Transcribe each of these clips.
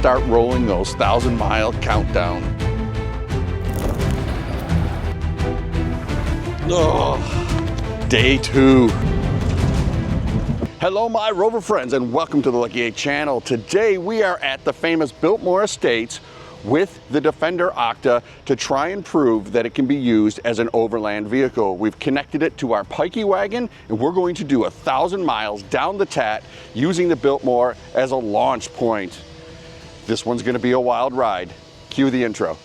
start rolling those 1,000-mile countdown. Oh, day 2. Hello my Rover friends and welcome to the Lucky 8 channel. Today we are at the famous Biltmore Estates with the Defender OCTA to try and prove that it can be used as an overland vehicle. We've connected it to our Pikey wagon and we're going to do 1,000 miles down the Tat using the Biltmore as a launch point. This one's going to be a wild ride. Cue the intro.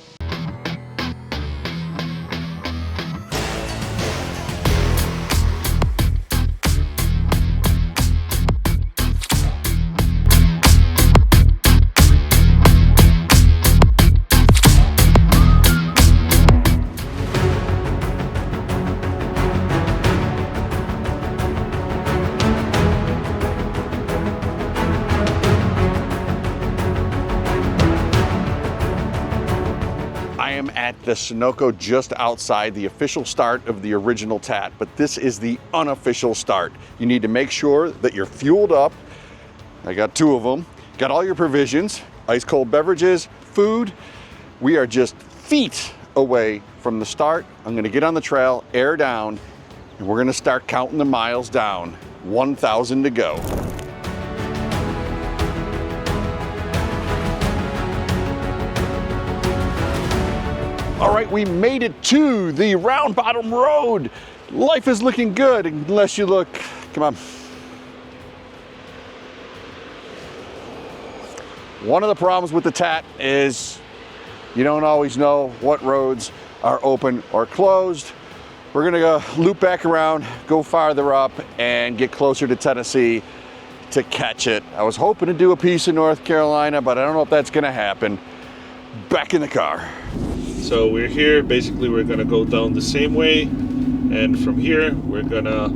At the Sunoco just outside the official start of the original Tat, but this is the unofficial start. You need to make sure that you're fueled up. I got 2 of them. Got all your provisions, ice cold beverages, food. We are just feet away from the start. I'm gonna get on the trail, air down, and we're gonna start counting the miles down. 1,000 to go. All right, we made it to the round bottom road. Life is looking good unless you look, come on. One of the problems with the Tat is you don't always know what roads are open or closed. We're gonna go loop back around, go farther up and get closer to Tennessee to catch it. I was hoping to do a piece in North Carolina, but I don't know if that's gonna happen. Back in the car. So we're here, basically we're gonna go down the same way, and from here we're gonna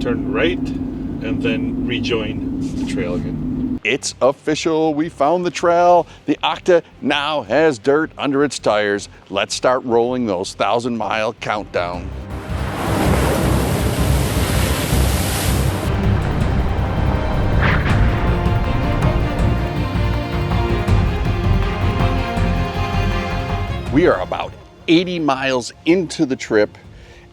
turn right and then rejoin the trail again. It's official, we found the trail. The OCTA now has dirt under its tires. Let's start rolling those 1,000-mile countdown. We are about 80 miles into the trip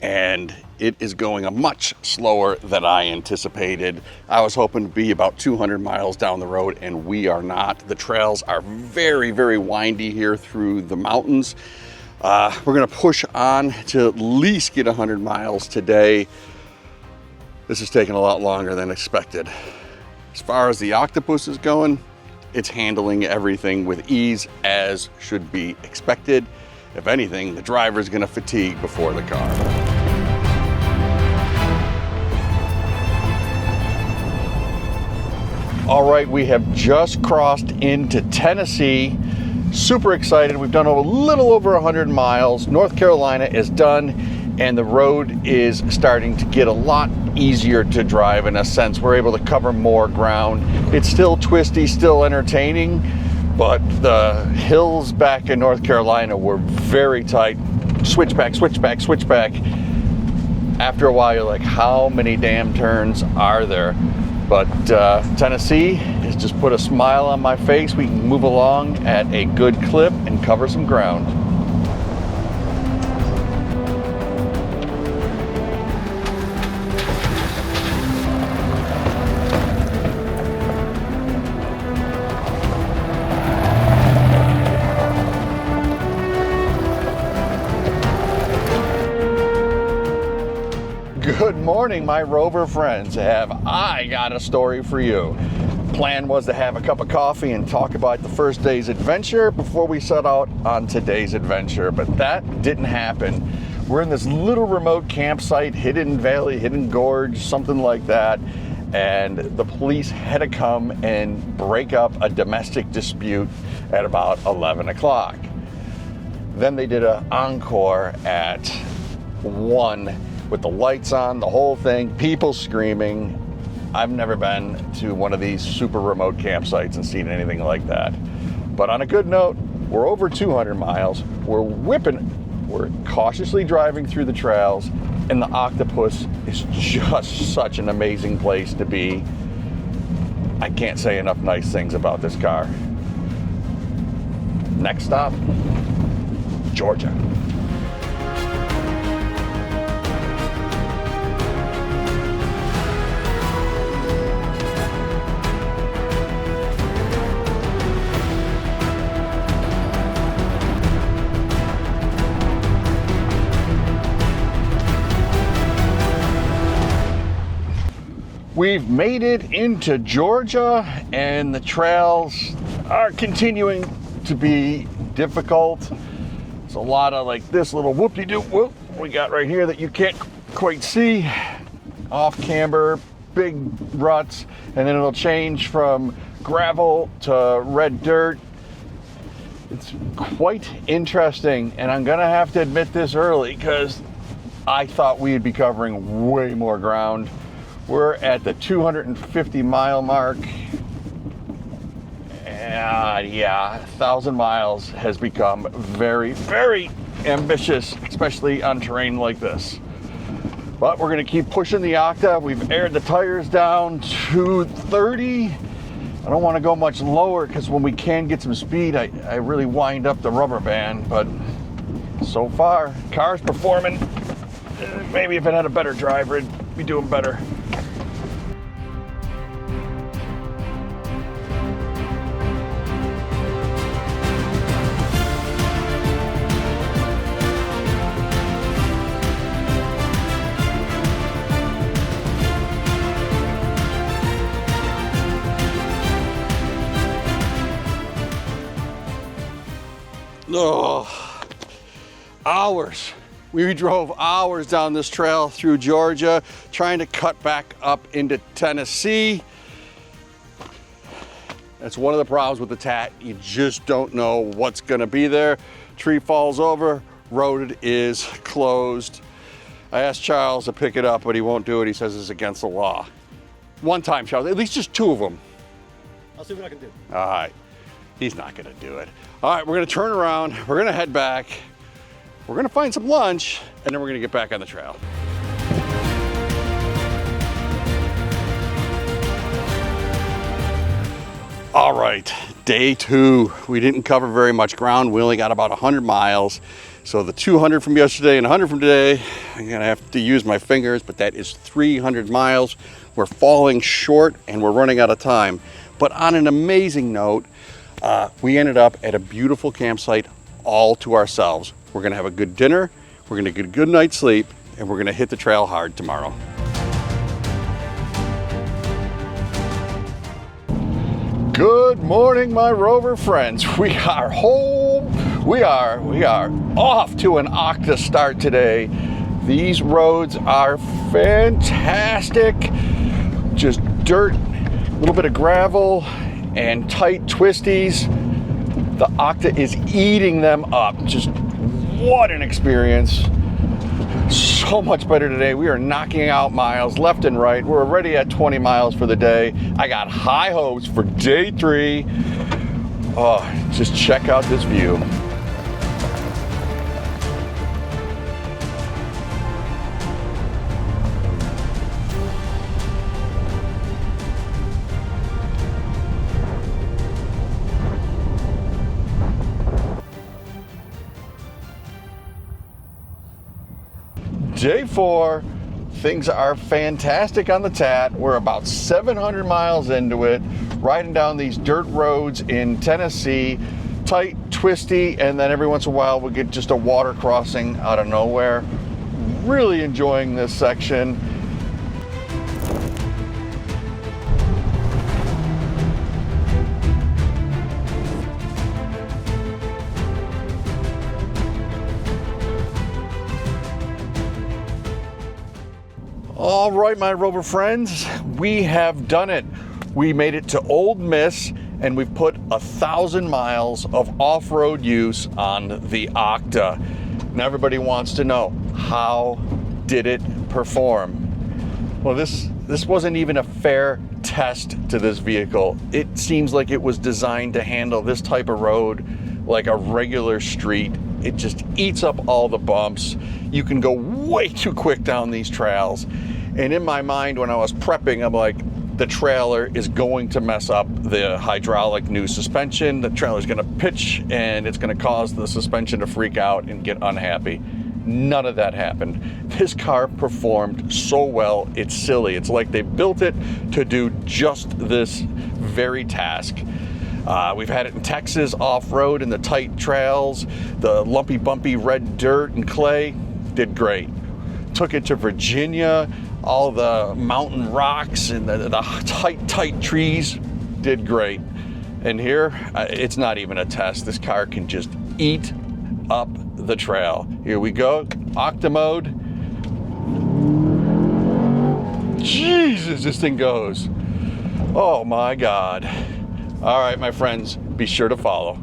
and it is going a much slower than I anticipated. I was hoping to be about 200 miles down the road and we are not. The trails are very, very windy here through the mountains. We're gonna push on to at least get 100 miles today. This is taking a lot longer than expected. As far as the octopus is going, it's handling everything with ease as should be expected. If anything, the driver is going to fatigue before the car. All right, we have just crossed into Tennessee. Super excited. We've done a little over 100 miles. North Carolina is done and the road is starting to get a lot easier to drive in a sense. We're able to cover more ground. It's still twisty, still entertaining, but the hills back in North Carolina were very tight. Switchback, switchback, switchback. After a while, you're like, how many damn turns are there? But Tennessee has just put a smile on my face. We can move along at a good clip and cover some ground. Good morning, my Rover friends. Have I got a story for you. Plan was to have a cup of coffee and talk about the first day's adventure before we set out on today's adventure, but that didn't happen. We're in this little remote campsite, hidden valley, hidden gorge, something like that, and the police had to come and break up a domestic dispute at about 11 o'clock. Then they did an encore at 1 with the lights on, the whole thing, people screaming. I've never been to one of these super remote campsites and seen anything like that. But on a good note, we're over 200 miles. We're cautiously driving through the trails, and the Octopus is just such an amazing place to be. I can't say enough nice things about this car. Next stop, Georgia. We've made it into Georgia, and the trails are continuing to be difficult. It's a lot of like this little whoop-de-doo whoop we got right here that you can't quite see. Off camber, big ruts, and then it'll change from gravel to red dirt. It's quite interesting, and I'm gonna have to admit this early because I thought we'd be covering way more ground. We're at the 250 mile mark. And yeah, 1,000 miles has become very, very ambitious, especially on terrain like this. But we're gonna keep pushing the Octa. We've aired the tires down to 30. I don't wanna go much lower because when we can get some speed, I really wind up the rubber band, but so far, car's performing. Maybe if it had a better driver, it'd be doing better. Oh, hours. We drove hours down this trail through Georgia, trying to cut back up into Tennessee. That's one of the problems with the TAT. You just don't know what's gonna be there. Tree falls over, road is closed. I asked Charles to pick it up, but he won't do it. He says it's against the law. One time, Charles, at least just two of them. I'll see what I can do. All right. He's not gonna do it. All right, we're gonna turn around, we're gonna head back, we're gonna find some lunch, and then we're gonna get back on the trail. All right, day two. We didn't cover very much ground. We only got about 100 miles. So the 200 from yesterday and 100 from today, I'm gonna have to use my fingers, but that is 300 miles. We're falling short and we're running out of time. But on an amazing note, we ended up at a beautiful campsite all to ourselves. We're gonna have a good dinner, we're gonna get a good night's sleep, and we're gonna hit the trail hard tomorrow. Good morning, my Rover friends. We are home. We are off to an Octa start today. These roads are fantastic. Just dirt, a little bit of gravel, and tight twisties. The Octa is eating them up. Just what an experience. So much better today. We are knocking out miles left and right. We're already at 20 miles for the day. I got high hopes for day three. Oh, just check out this view. Day four, things are fantastic on the TAT. We're about 700 miles into it, riding down these dirt roads in Tennessee, tight, twisty, and then every once in a while we get just a water crossing out of nowhere. Really enjoying this section. All right, my Rover friends, we have done it. We made it to Ole Miss, and we've put 1,000 miles of off-road use on the Octa. Now everybody wants to know, how did it perform? Well, this wasn't even a fair test to this vehicle. It seems like it was designed to handle this type of road like a regular street. It just eats up all the bumps. You can go way too quick down these trails. And in my mind, when I was prepping, I'm like, the trailer is going to mess up the hydraulic new suspension. The trailer is going to pitch and it's going to cause the suspension to freak out and get unhappy. None of that happened. This car performed so well, it's silly. It's like they built it to do just this very task. We've had it in Texas off-road in the tight trails, the lumpy, bumpy red dirt and clay, did great. Took it to Virginia, all the mountain rocks and the tight trees, did great. And here, it's not even a test. This car can just eat up the trail. Here we go, Octa mode. Jesus, this thing goes. Oh my God. All right, my friends, be sure to follow.